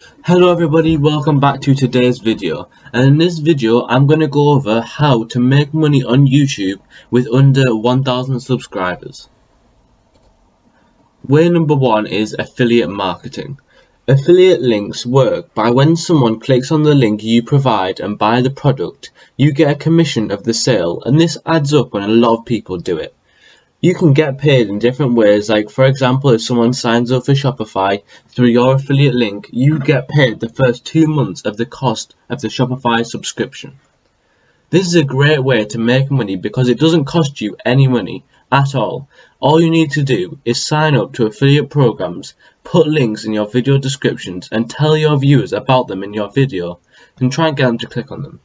Hello everybody, welcome back to today's video, and in this video I'm going to go over how to make money on YouTube with under 1000 subscribers. Way number one is affiliate marketing. Affiliate links work by when someone clicks on the link you provide and buy the product, you get a commission of the sale, and this adds up when a lot of people do it. You can get paid in different ways, like for example if someone signs up for Shopify through your affiliate link, you get paid the first 2 months of the cost of the Shopify subscription. This is a great way to make money because it doesn't cost you any money at all. All you need to do is sign up to affiliate programs, put links in your video descriptions and tell your viewers about them in your video and try and get them to click on them.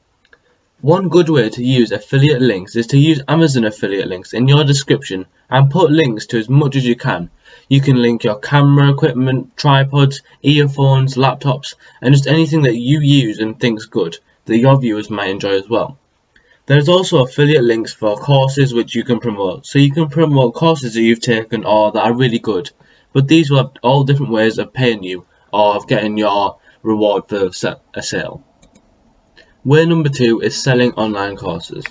One good way to use affiliate links is to use Amazon affiliate links in your description and put links to as much as you can. You can link your camera equipment, tripods, earphones, laptops, and just anything that you use and think's good that your viewers might enjoy as well. There's also affiliate links for courses which you can promote, so you can promote courses that you've taken or that are really good, but these will have all different ways of paying you or of getting your reward for a sale. Way number two is selling online courses.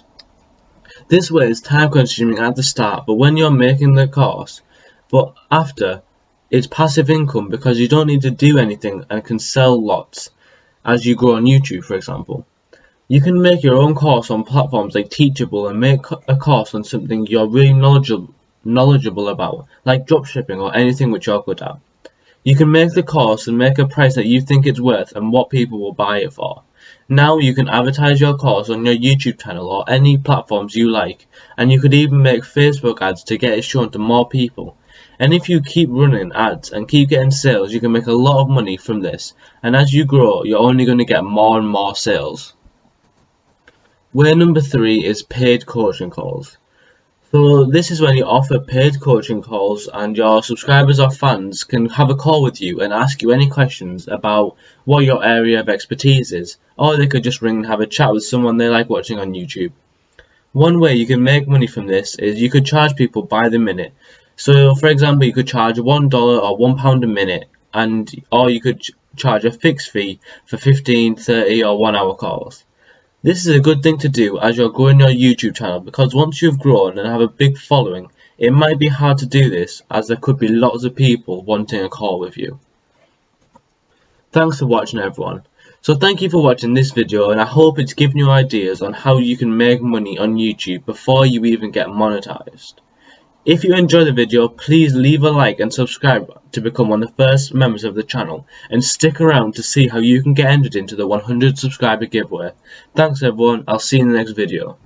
This way is time consuming at the start, but when you're making the course, but after, it's passive income because you don't need to do anything and can sell lots as you grow on YouTube, for example. You can make your own course on platforms like Teachable and make a course on something you're really knowledgeable about, like dropshipping or anything which you're good at. You can make the course and make a price that you think it's worth and what people will buy it for. Now you can advertise your course on your YouTube channel or any platforms you like, and you could even make Facebook ads to get it shown to more people. And if you keep running ads and keep getting sales, you can make a lot of money from this, and as you grow you're only going to get more and more sales. Way number three is paid coaching calls. So this is when you offer paid coaching calls and your subscribers or fans can have a call with you and ask you any questions about what your area of expertise is, or they could just ring and have a chat with someone they like watching on YouTube. One way you can make money from this is you could charge people by the minute. So for example, you could charge $1 or £1 a minute, or you could charge a fixed fee for 15, 30 or 1 hour calls. This is a good thing to do as you're growing your YouTube channel, because once you've grown and have a big following, it might be hard to do this as there could be lots of people wanting a call with you. Thanks for watching everyone. So thank you for watching this video, and I hope it's given you ideas on how you can make money on YouTube before you even get monetized. If you enjoyed the video, please leave a like and subscribe to become one of the first members of the channel, and stick around to see how you can get entered into the 100 subscriber giveaway. Thanks everyone, I'll see you in the next video.